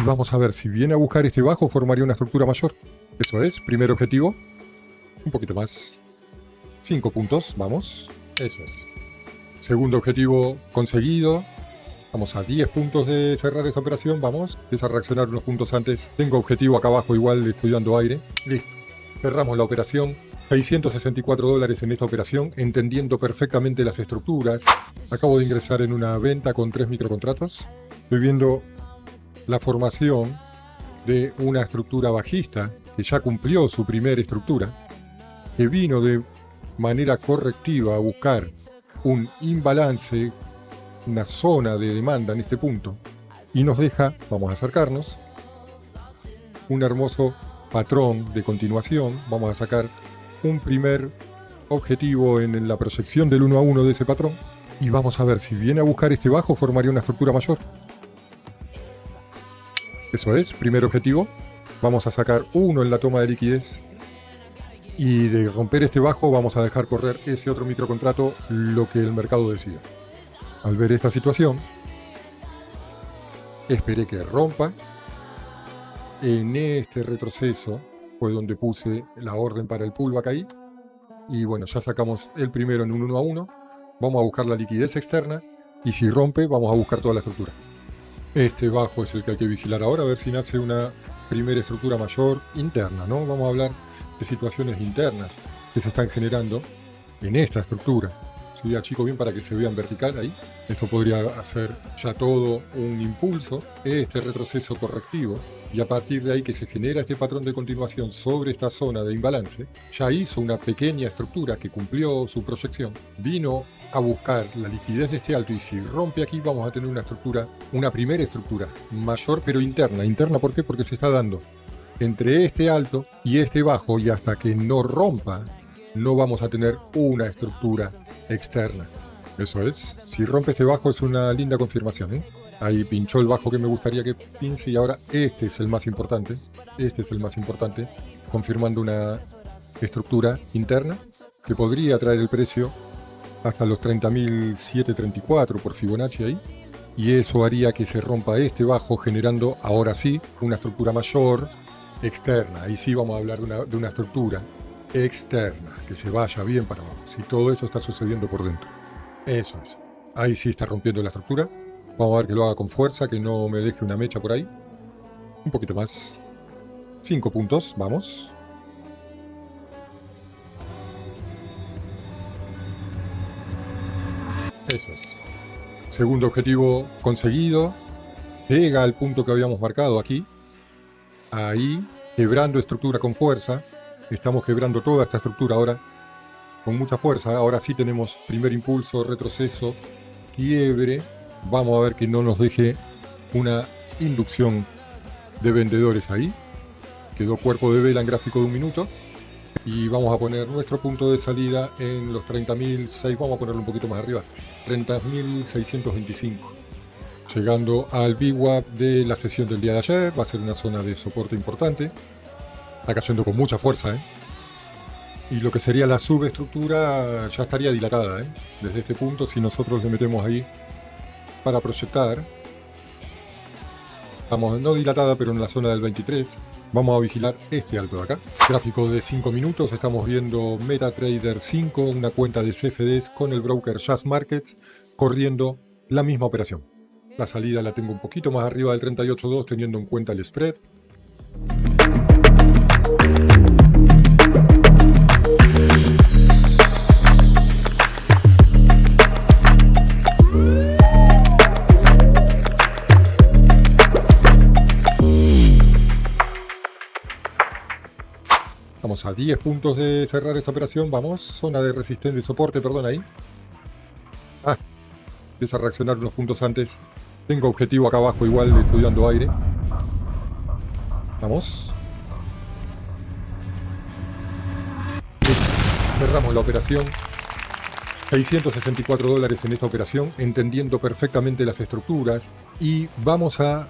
vamos a ver, si viene a buscar este bajo, formaría una estructura mayor. Eso es, primer objetivo. Un poquito más. 5 puntos, vamos. Eso es. Segundo objetivo conseguido. Vamos a 10 puntos de cerrar esta operación, vamos. Empieza a reaccionar unos puntos antes. Tengo objetivo acá abajo, igual estoy dando aire. Listo. Cerramos la operación. 664 dólares en esta operación, entendiendo perfectamente las estructuras. Acabo de ingresar en una venta con 3 microcontratos. Estoy viendo la formación de una estructura bajista que ya cumplió su primera estructura, que vino de manera correctiva a buscar un imbalance, una zona de demanda en este punto, y nos deja, vamos a acercarnos, un hermoso patrón de continuación. Vamos a sacar un primer objetivo en la proyección del 1 a 1 de ese patrón, y vamos a ver, si viene a buscar este bajo, formaría una estructura mayor. Eso es, primer objetivo. Vamos a sacar 1 en la toma de liquidez, y de romper este bajo vamos a dejar correr ese otro microcontrato, lo que el mercado decida. Al ver esta situación, esperé que rompa. En este retroceso fue donde puse la orden para el pullback ahí. Y bueno, ya sacamos el primero en un 1 a 1. Vamos a buscar la liquidez externa, y si rompe vamos a buscar toda la estructura. Este bajo es el que hay que vigilar ahora, a ver si nace una primera estructura mayor interna, ¿no? Vamos a hablar de situaciones internas que se están generando en esta estructura. Sí, achico bien para que se vean vertical ahí. Esto podría hacer ya todo un impulso, este retroceso correctivo, y a partir de ahí que se genera este patrón de continuación sobre esta zona de imbalance. Ya hizo una pequeña estructura que cumplió su proyección, vino a buscar la liquidez de este alto, y si rompe aquí vamos a tener una estructura, una primera estructura mayor, pero interna. ¿Interna por qué? Porque se está dando entre este alto y este bajo, y hasta que no rompa no vamos a tener una estructura externa. Eso es, si rompe este bajo es una linda confirmación, ¿eh? Ahí pinchó el bajo que me gustaría que pince, y ahora este es el más importante. Este es el más importante, confirmando una estructura interna que podría traer el precio hasta los 30.734 por Fibonacci ahí. Y eso haría que se rompa este bajo, generando ahora sí una estructura mayor externa. Ahí sí vamos a hablar de una estructura externa, que se vaya bien para abajo, si todo eso está sucediendo por dentro. Eso es, ahí sí está rompiendo la estructura. Vamos a ver que lo haga con fuerza, que no me deje una mecha por ahí. Un poquito más. 5 puntos, vamos. Eso es. Segundo objetivo conseguido. Llega al punto que habíamos marcado aquí. Ahí, quebrando estructura con fuerza. Estamos quebrando toda esta estructura ahora con mucha fuerza. Ahora sí tenemos primer impulso, retroceso, quiebre. Vamos a ver que no nos deje una inducción de vendedores ahí. Quedó cuerpo de vela en gráfico de 1 minuto. Y vamos a poner nuestro punto de salida en los 30.006. Vamos a ponerlo un poquito más arriba. 30.625. Llegando al VWAP de la sesión del día de ayer. Va a ser una zona de soporte importante. Está cayendo con mucha fuerza, ¿eh? Y lo que sería la subestructura ya estaría dilatada, ¿eh? Desde este punto, si nosotros le metemos ahí para proyectar, estamos no dilatada, pero en la zona del 23. Vamos a vigilar este alto de acá. Gráfico de 5 minutos, estamos viendo MetaTrader 5, una cuenta de CFDs con el broker Jazz Markets, corriendo la misma operación. La salida la tengo un poquito más arriba del 38.2, teniendo en cuenta el spread. Vamos a 10 puntos de cerrar esta operación. Vamos, zona de resistencia, de soporte, perdón, ahí. Empieza a reaccionar unos puntos antes. Tengo objetivo acá abajo, igual estoy dando aire. Vamos. Cerramos la operación. 664 dólares en esta operación, entendiendo perfectamente las estructuras. Y vamos a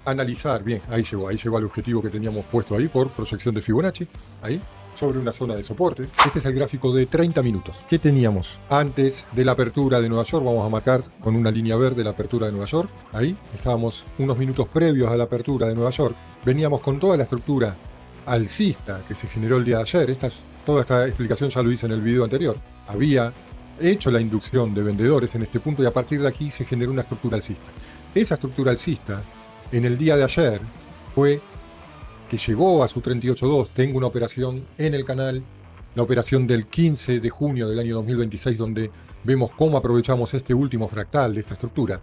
analizar, bien, ahí llegó el objetivo que teníamos puesto ahí por proyección de Fibonacci, ahí, sobre una zona de soporte. Este es el gráfico de 30 minutos. ¿Qué teníamos antes de la apertura de Nueva York? Vamos a marcar con una línea verde la apertura de Nueva York. Ahí estábamos unos minutos previos a la apertura de Nueva York. Veníamos con toda la estructura alcista que se generó el día de ayer. Toda esta explicación ya lo hice en el video anterior. Había hecho la inducción de vendedores en este punto y a partir de aquí se generó una estructura alcista. Esa estructura alcista en el día de ayer fue que llegó a su 38.2. Tengo una operación en el canal, la operación del 15 de junio del año 2026, donde vemos cómo aprovechamos este último fractal de esta estructura.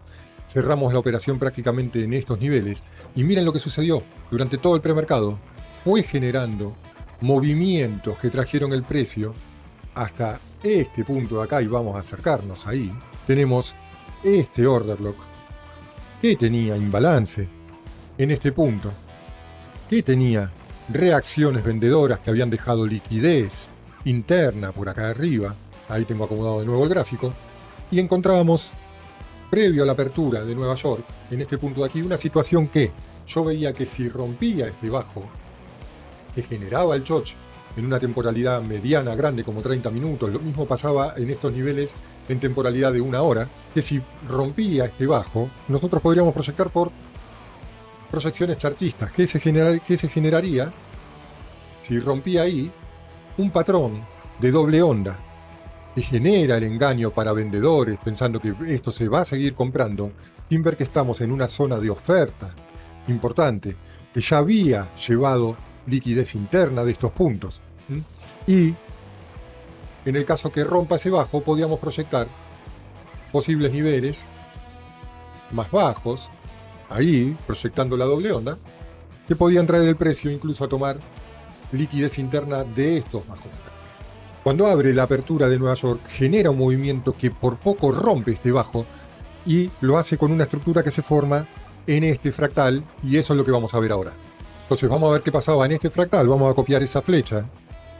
Cerramos la operación prácticamente en estos niveles y miren lo que sucedió durante todo el premercado. Fue generando movimientos que trajeron el precio hasta este punto de acá y vamos a acercarnos ahí. Tenemos este order block que tenía imbalance en este punto, que tenía reacciones vendedoras que habían dejado liquidez interna por acá arriba. Ahí tengo acomodado de nuevo el gráfico. Y encontrábamos, previo a la apertura de Nueva York, en este punto de aquí, una situación que yo veía que si rompía este bajo, se generaba el choch en una temporalidad mediana, grande, como 30 minutos. Lo mismo pasaba en estos niveles en temporalidad de 1 hora, que si rompía este bajo, nosotros podríamos proyectar por proyecciones chartistas. ¿Qué se generaría si rompía ahí un patrón de doble onda que genera el engaño para vendedores pensando que esto se va a seguir comprando sin ver que estamos en una zona de oferta importante que ya había llevado liquidez interna de estos puntos? Y en el caso que rompa ese bajo podíamos proyectar posibles niveles más bajos ahí, proyectando la doble onda, que podían traer el precio incluso a tomar liquidez interna de estos bajos. Cuando abre la apertura de Nueva York, genera un movimiento que por poco rompe este bajo y lo hace con una estructura que se forma en este fractal, y eso es lo que vamos a ver ahora. Entonces vamos a ver qué pasaba en este fractal. Vamos a copiar esa flecha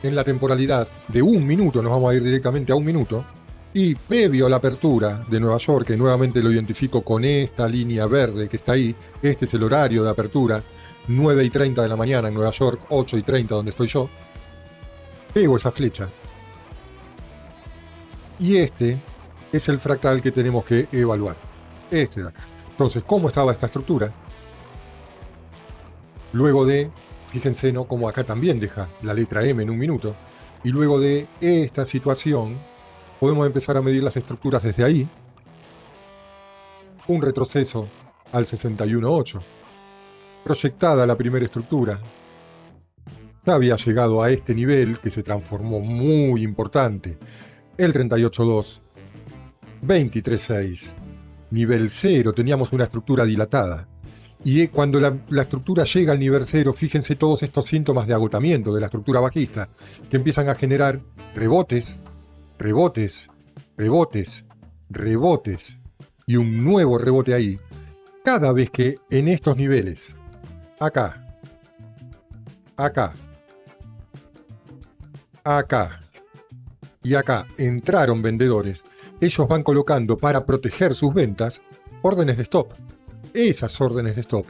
en la temporalidad de 1 minuto, nos vamos a ir directamente a 1 minuto. Y previo a la apertura de Nueva York, que nuevamente lo identifico con esta línea verde que está ahí, este es el horario de apertura, 9:30 de la mañana en Nueva York, 8:30 donde estoy yo, pego esa flecha. Y este es el fractal que tenemos que evaluar, este de acá. Entonces, ¿cómo estaba esta estructura? Luego de, fíjense, ¿no?, como acá también deja la letra M en 1 minuto, y luego de esta situación, podemos empezar a medir las estructuras desde ahí. Un retroceso al 61.8. Proyectada la primera estructura. Ya había llegado a este nivel que se transformó muy importante. El 38.2. 23.6. Nivel 0. Teníamos una estructura dilatada. Y cuando la estructura llega al nivel 0, fíjense todos estos síntomas de agotamiento de la estructura bajista, que empiezan a generar rebotes, rebotes, rebotes, rebotes y un nuevo rebote ahí. Cada vez que en estos niveles, acá, acá, acá y acá entraron vendedores, ellos van colocando para proteger sus ventas órdenes de stop. Esas órdenes de stop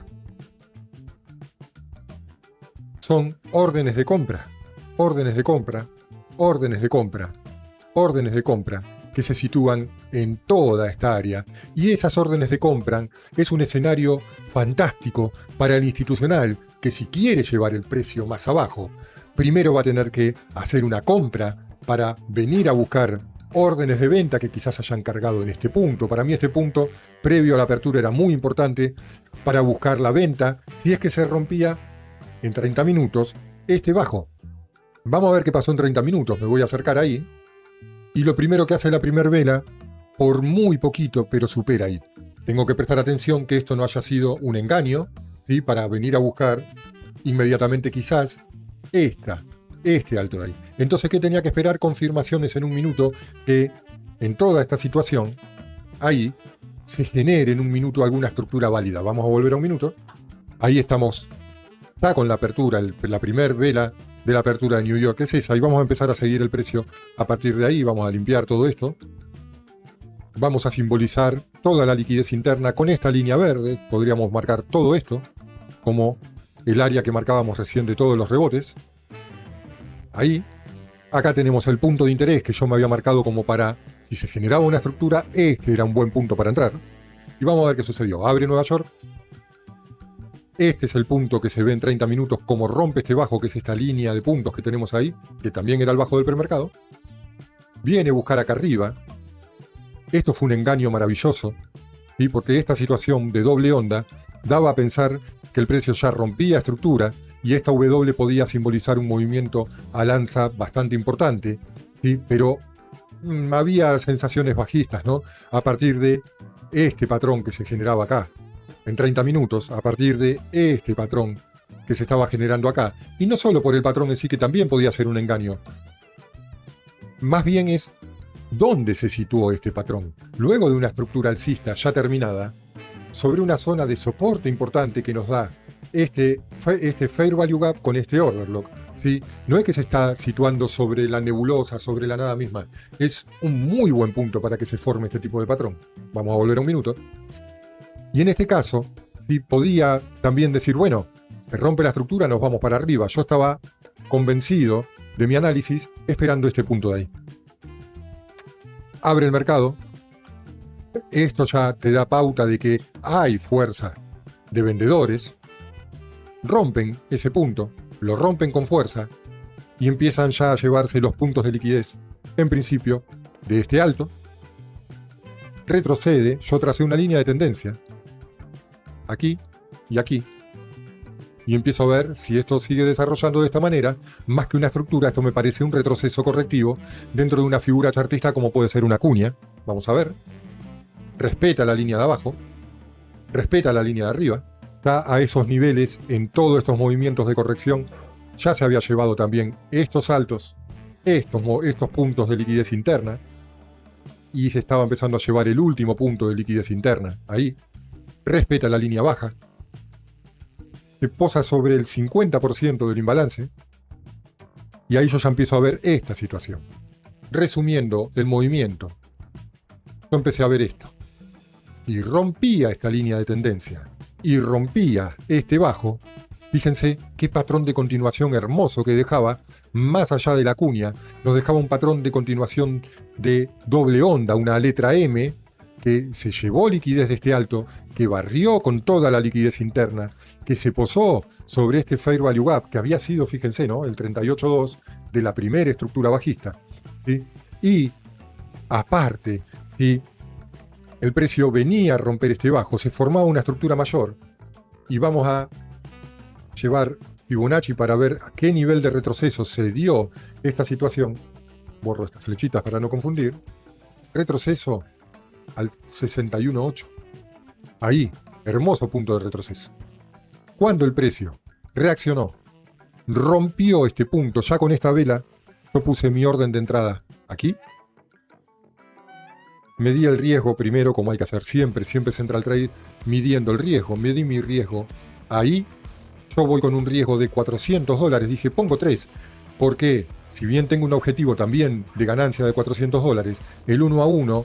son órdenes de compra, órdenes de compra, órdenes de compra, órdenes de compra que se sitúan en toda esta área. Y esas órdenes de compra es un escenario fantástico para el institucional que, si quiere llevar el precio más abajo, primero va a tener que hacer una compra para venir a buscar órdenes de venta que quizás hayan cargado en este punto. Para mí este punto, previo a la apertura, era muy importante para buscar la venta si es que se rompía en 30 minutos este bajo. Vamos a ver qué pasó en 30 minutos. Me voy a acercar ahí. Y lo primero que hace la primera vela, por muy poquito, pero supera ahí. Tengo que prestar atención que esto no haya sido un engaño, ¿sí?, para venir a buscar inmediatamente quizás este alto de ahí. Entonces, ¿qué tenía que esperar? Confirmaciones en 1 minuto, que en toda esta situación, ahí se genere en 1 minuto alguna estructura válida. Vamos a volver a 1 minuto. Ahí estamos, ya con la apertura, la primer vela de la apertura de New York es esa, y vamos a empezar a seguir el precio a partir de ahí. Vamos a limpiar todo esto. Vamos a simbolizar toda la liquidez interna con esta línea verde. Podríamos marcar todo esto como el área que marcábamos recién de todos los rebotes. Ahí, acá tenemos el punto de interés que yo me había marcado como para, si se generaba una estructura, este era un buen punto para entrar. Y vamos a ver qué sucedió. Abre Nueva York. Este es el punto que se ve en 30 minutos, como rompe este bajo, que es esta línea de puntos que tenemos ahí, que también era el bajo del premercado. Viene a buscar acá arriba. Esto fue un engaño maravilloso, ¿sí? Porque esta situación de doble onda daba a pensar que el precio ya rompía estructura y esta W podía simbolizar un movimiento al alza bastante importante, ¿sí? Pero había sensaciones bajistas, ¿no? A partir de este patrón que se generaba acá en 30 minutos, a partir de este patrón que se estaba generando acá. Y no solo por el patrón en sí, que también podía ser un engaño. Más bien es dónde se situó este patrón. Luego de una estructura alcista ya terminada, sobre una zona de soporte importante que nos da este Fair Value Gap con este Order Block, ¿sí? No es que se está situando sobre la nebulosa, sobre la nada misma. Es un muy buen punto para que se forme este tipo de patrón. Vamos a volver a un minuto. Y en este caso, ¿sí? Podía también decir, bueno, se rompe la estructura, nos vamos para arriba. Yo estaba convencido de mi análisis esperando este punto de ahí. Abre el mercado. Esto ya te da pauta de que hay fuerza de vendedores. Rompen ese punto, lo rompen con fuerza y empiezan ya a llevarse los puntos de liquidez, en principio, de este alto. Retrocede, yo tracé una línea de tendencia, aquí y aquí, y empiezo a ver si esto sigue desarrollando de esta manera. Más que una estructura, esto me parece un retroceso correctivo dentro de una figura chartista como puede ser una cuña. Vamos a ver. Respeta la línea de abajo, respeta la línea de arriba. Ya a esos niveles, en todos estos movimientos de corrección, ya se había llevado también estos altos, estos puntos de liquidez interna, y se estaba empezando a llevar el último punto de liquidez interna. Ahí, respeta la línea baja, se posa sobre el 50% del imbalance, y ahí yo ya empiezo a ver esta situación. Resumiendo el movimiento, yo empecé a ver esto, y rompía esta línea de tendencia, y rompía este bajo. Fíjense qué patrón de continuación hermoso que dejaba, más allá de la cuña, nos dejaba un patrón de continuación de doble onda, una letra M, que se llevó liquidez de este alto, que barrió con toda la liquidez interna, que se posó sobre este Fair Value Gap, que había sido, fíjense, ¿no?, el 38.2 de la primera estructura bajista, ¿sí? Y aparte, ¿sí?, el precio venía a romper este bajo, se formaba una estructura mayor, y vamos a llevar Fibonacci para ver a qué nivel de retroceso se dio esta situación. Borro estas flechitas para no confundir. Retroceso al 61.8. Ahí, hermoso punto de retroceso. Cuando el precio reaccionó, rompió este punto, ya con esta vela, yo puse mi orden de entrada aquí. Medí el riesgo primero, como hay que hacer siempre Central Trade, midiendo el riesgo. Medí mi riesgo ahí. Yo voy con un riesgo de $400. Dije, pongo 3. Porque, si bien tengo un objetivo también de ganancia de $400, el 1 a 1,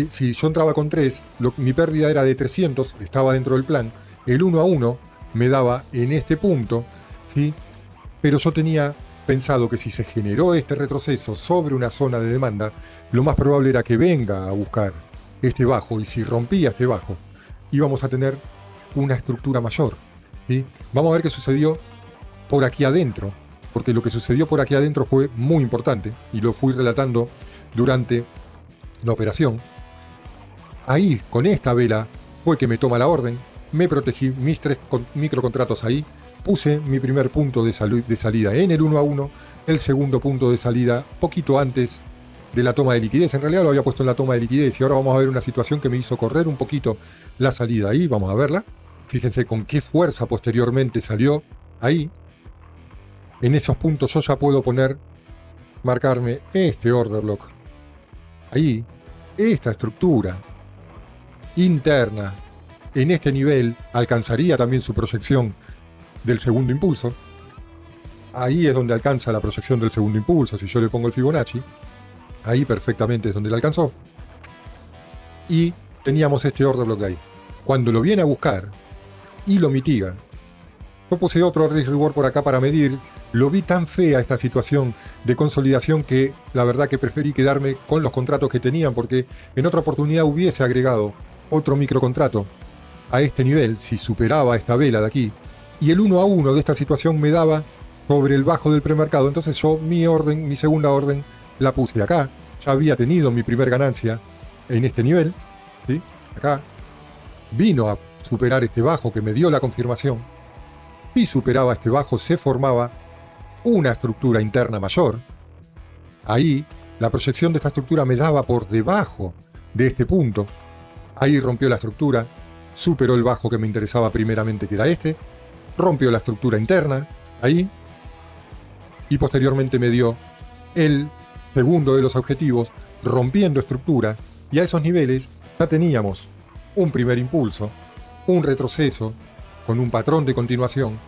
si yo entraba con 3, mi pérdida era de 300, estaba dentro del plan. El 1 a 1 me daba en este punto, ¿sí? Pero yo tenía pensado que si se generó este retroceso sobre una zona de demanda, lo más probable era que venga a buscar este bajo, y si rompía este bajo, íbamos a tener una estructura mayor, ¿sí? Vamos a ver qué sucedió por aquí adentro, porque lo que sucedió por aquí adentro fue muy importante, y lo fui relatando durante la operación. Ahí, con esta vela, fue que me toma la orden, me protegí mis 3 microcontratos ahí, puse mi primer punto de salida en el 1 a 1, el segundo punto de salida poquito antes de la toma de liquidez. En realidad lo había puesto en la toma de liquidez, y ahora vamos a ver una situación que me hizo correr un poquito la salida ahí. Vamos a verla. Fíjense con qué fuerza posteriormente salió ahí. En esos puntos yo ya puedo marcarme este order block. Ahí, esta estructura interna en este nivel alcanzaría también su proyección del segundo impulso. Ahí es donde alcanza la proyección del segundo impulso. Si yo le pongo el Fibonacci, ahí perfectamente es donde la alcanzó. Y teníamos este order block ahí. Cuando lo viene a buscar y lo mitiga, Yo puse otro risk reward por acá para medir. Lo vi tan fea esta situación de consolidación que la verdad que preferí quedarme con los contratos que tenían, porque en otra oportunidad hubiese agregado otro microcontrato a este nivel si superaba esta vela de aquí. Y el 1 a 1 de esta situación me daba sobre el bajo del premercado. Entonces yo mi segunda orden la puse acá. Ya había tenido mi primer ganancia en este nivel, ¿sí? Acá vino a superar este bajo que me dio la confirmación. Si superaba este bajo se formaba una estructura interna mayor. Ahí la proyección de esta estructura me daba por debajo de este punto. Ahí rompió la estructura, superó el bajo que me interesaba primeramente, que era este, rompió la estructura interna, ahí, y posteriormente me dio el segundo de los objetivos, rompiendo estructura, y a esos niveles ya teníamos un primer impulso, un retroceso, con un patrón de continuación,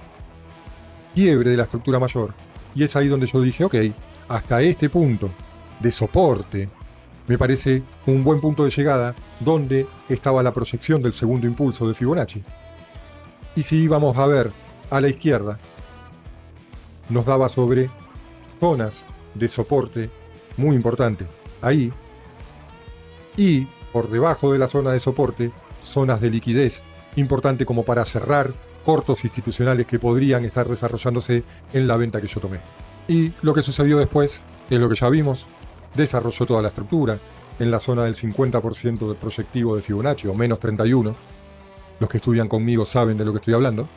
quiebre de la estructura mayor, y es ahí donde yo dije, ok, hasta este punto de soporte, me parece un buen punto de llegada donde estaba la proyección del segundo impulso de Fibonacci. Y si íbamos a ver a la izquierda, nos daba sobre zonas de soporte muy importante ahí, y por debajo de la zona de soporte, zonas de liquidez importante como para cerrar cortos institucionales que podrían estar desarrollándose en la venta que yo tomé. Y lo que sucedió después es lo que ya vimos. Desarrolló toda la estructura en la zona del 50% del proyectivo de Fibonacci, o menos 31. Los que estudian conmigo saben de lo que estoy hablando.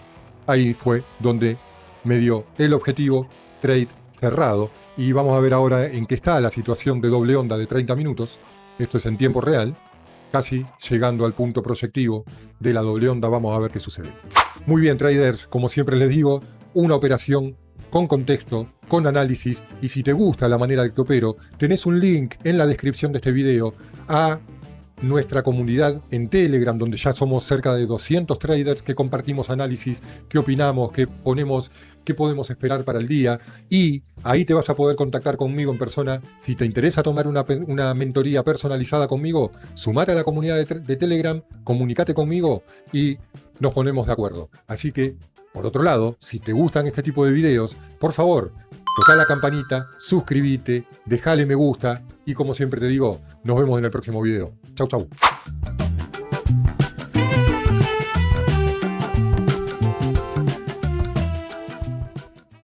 Ahí fue donde me dio el objetivo, trade cerrado. Y vamos a ver ahora en qué está la situación de doble onda de 30 minutos. Esto es en tiempo real, casi llegando al punto proyectivo de la doble onda. Vamos a ver qué sucede. Muy bien, traders, como siempre les digo, una operación con contexto, con análisis, y si te gusta la manera de que opero, tenés un link en la descripción de este video a nuestra comunidad en Telegram, donde ya somos cerca de 200 traders que compartimos análisis, qué opinamos, qué podemos esperar para el día, y ahí te vas a poder contactar conmigo en persona. Si te interesa tomar una mentoría personalizada conmigo, sumate a la comunidad de Telegram, comunícate conmigo y nos ponemos de acuerdo. Así que, por otro lado, si te gustan este tipo de videos, por favor, toca la campanita, suscríbete, dejale me gusta y, como siempre te digo, nos vemos en el próximo video. Chau, chau.